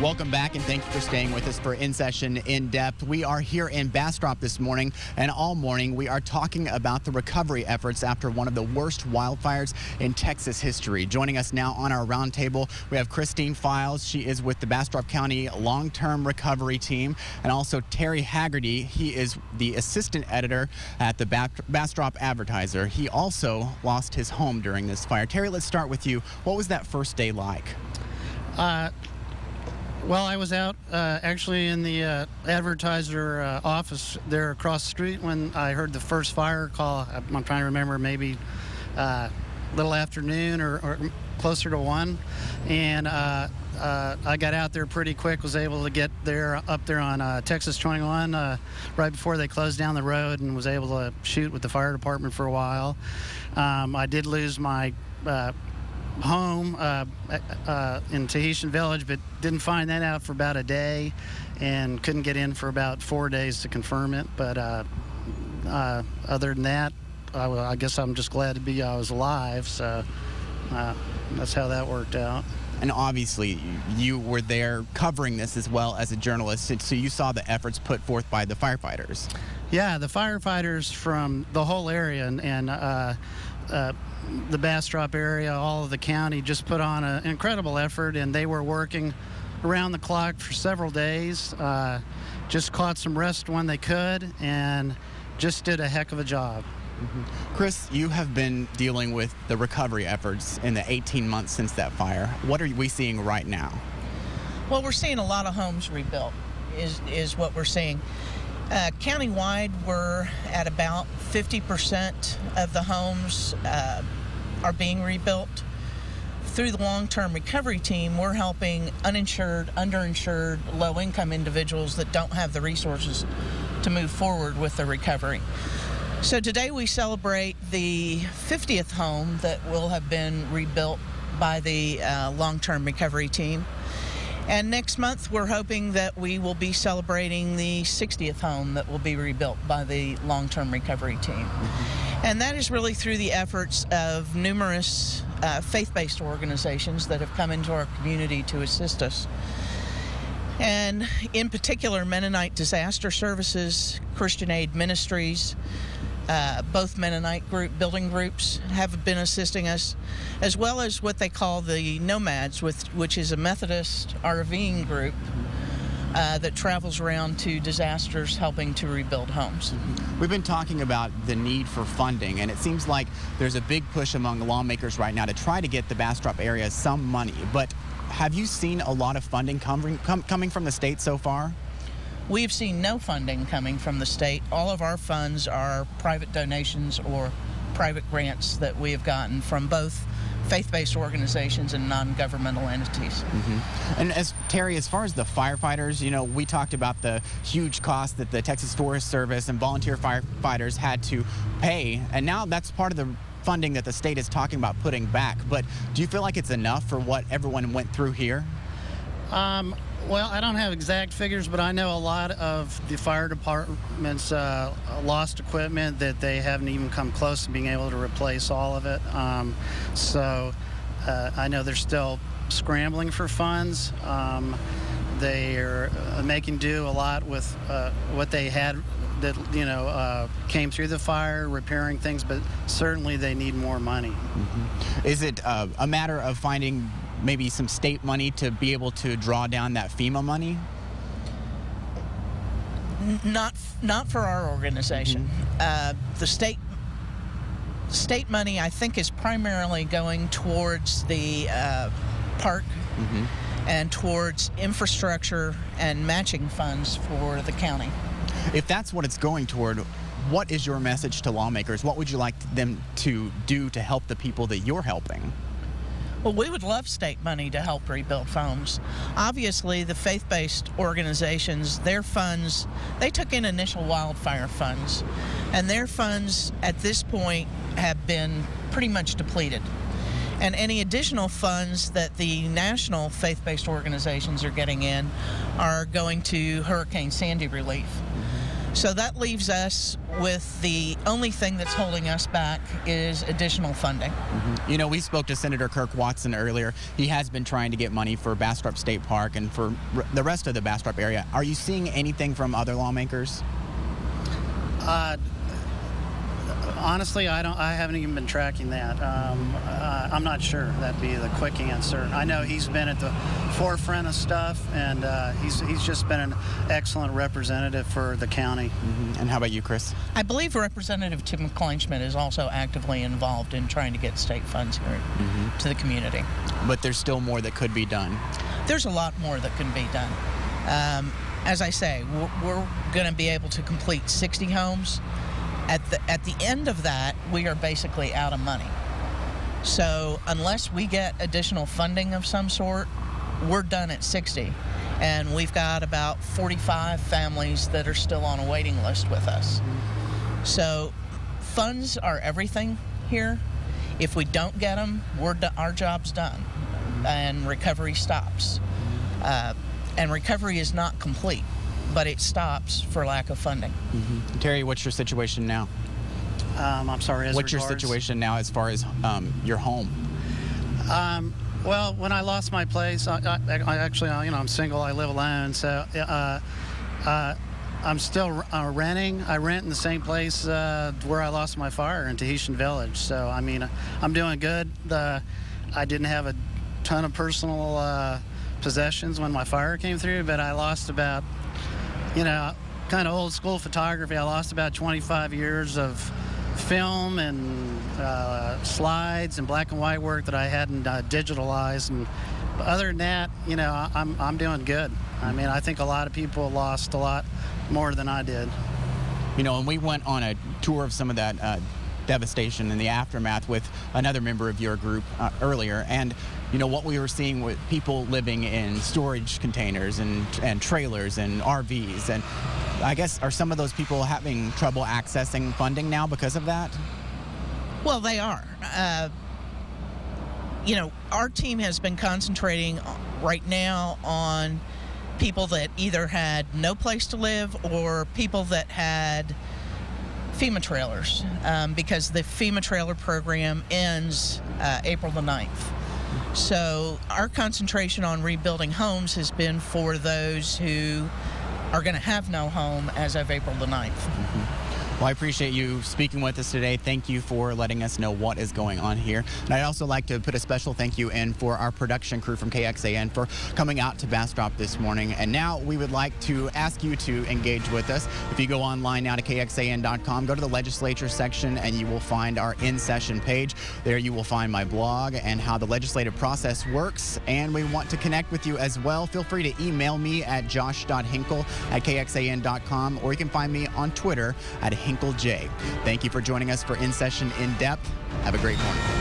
Welcome back, and thank you for staying with us for In Session In Depth. We are here in Bastrop this morning, and all morning we are talking about the recovery efforts after one of the worst wildfires in Texas history. Joining us now on our roundtable, we have Christine Files. She is with the Bastrop County Long-Term Recovery Team, and also Terry Haggerty. He is the assistant editor at the Bastrop Advertiser. He also lost his home during this fire. Terry, let's start with you. What was that first day like? Well, I was out actually in the Advertiser office there across the street when I heard the first fire call. I'm trying to remember, maybe little afternoon or closer to 1. And I got out there pretty quick, was able to get there up there on Texas 21 right before they closed down the road, and was able to shoot with the fire department for a while. I did lose my home in Tahitian Village, but didn't find that out for about a day and couldn't get in for about 4 days to confirm it. But other than that, I guess I'm just glad to be I was alive. So that's how that worked out. And obviously, you were there covering this as well as a journalist, so you saw the efforts put forth by the firefighters. Yeah, the firefighters from the whole area and the Bastrop area, all of the county, just put on an incredible effort, and they were working around the clock for several days. Just caught some rest when they could, and just did a heck of a job. Chris, you have been dealing with the recovery efforts in the 18 months since that fire. What are we seeing right now? Well, we're seeing a lot of homes rebuilt, is what we're seeing. Countywide, we're at about 50% of the homes are being rebuilt. Through the long-term recovery team, we're helping uninsured, underinsured, low-income individuals that don't have the resources to move forward with the recovery. So today we celebrate the 50th home that will have been rebuilt by the long-term recovery team. And next month, we're hoping that we will be celebrating the 60th home that will be rebuilt by the long-term recovery team. And that is really through the efforts of numerous faith-based organizations that have come into our community to assist us. And in particular, Mennonite Disaster Services, Christian Aid Ministries, both Mennonite building groups have been assisting us, as well as what they call the Nomads, which is a Methodist RVing group that travels around to disasters helping to rebuild homes. We've been talking about the need for funding, and it seems like there's a big push among lawmakers right now to try to get the Bastrop area some money. But have you seen a lot of funding coming from the state so far? We've seen no funding coming from the state. All of our funds are private donations or private grants that we have gotten from both faith-based organizations and non-governmental entities. And Terry, as far as the firefighters, you know, we talked about the huge cost that the Texas Forest Service and volunteer firefighters had to pay, and now that's part of the funding that the state is talking about putting back. But do you feel like it's enough for what everyone went through here? Well, I don't have exact figures, but I know a lot of the fire departments lost equipment that they haven't even come close to being able to replace all of it. So I know they're still scrambling for funds. They are making do a lot with what they had that, you know, came through the fire, repairing things, but certainly they need more money. Is it a matter of finding maybe some state money to be able to draw down that FEMA money? Not for our organization. The state money, I think, is primarily going towards the park and towards infrastructure and matching funds for the county. If that's what it's going toward, what is your message to lawmakers? What would you like them to do to help the people that you're helping? Well, we would love state money to help rebuild homes. Obviously, the faith-based organizations, their funds, they took in initial wildfire funds, and their funds at this point have been pretty much depleted. And any additional funds that the national faith-based organizations are getting in are going to Hurricane Sandy relief. So that leaves us with the only thing that's holding us back is additional funding. You know, we spoke to Senator Kirk Watson earlier. He has been trying to get money for Bastrop State Park and for the rest of the Bastrop area. Are you seeing anything from other lawmakers? Honestly, I haven't even been tracking that. I'm not sure. That'd be the quick answer. I know he's been at the forefront of stuff, and he's just been an excellent representative for the county. And how about you, Chris? I believe Representative Tim Kleinschmidt is also actively involved in trying to get state funds here to the community. But there's still more that could be done. There's a lot more that can be done. As I say, we're going to be able to complete 60 homes. At the end of that, we are basically out of money. So unless we get additional funding of some sort, we're done at 60. And we've got about 45 families that are still on a waiting list with us. So funds are everything here. If we don't get them, our job's done, and recovery stops. And recovery is not complete, but it stops for lack of funding. Terry, what's your situation now? I'm sorry, what's your situation now as far as your home? Well, when I lost my place, I actually, I'm single. I live alone, so I'm still renting. I rent in the same place where I lost my fire in Tahitian Village. So, I mean, I'm doing good. I didn't have a ton of personal possessions when my fire came through, but I lost about, kind of old school photography. I lost about 25 years of film and slides and black and white work that I hadn't digitalized. And other than that, I'm doing good. I mean, I think a lot of people lost a lot more than I did. And we went on a tour of some of that devastation and the aftermath with another member of your group earlier, and what we were seeing with people living in storage containers and trailers and RVs, and I guess, are some of those people having trouble accessing funding now because of that? Well, they are. Our team has been concentrating right now on people that either had no place to live or people that had FEMA trailers, because the FEMA trailer program ends April the 9th. So our concentration on rebuilding homes has been for those who are going to have no home as of April the 9th. Well, I appreciate you speaking with us today. Thank you for letting us know what is going on here. And I'd also like to put a special thank you in for our production crew from KXAN for coming out to Bastrop this morning. And now we would like to ask you to engage with us. If you go online now to KXAN.com, go to the legislature section, and you will find our in-session page. There you will find my blog and how the legislative process works. And we want to connect with you as well. Feel free to email me at josh.hinkle@KXAN.com, or you can find me on Twitter at HinkleJ. Thank you for joining us for In Session In Depth. Have a great morning.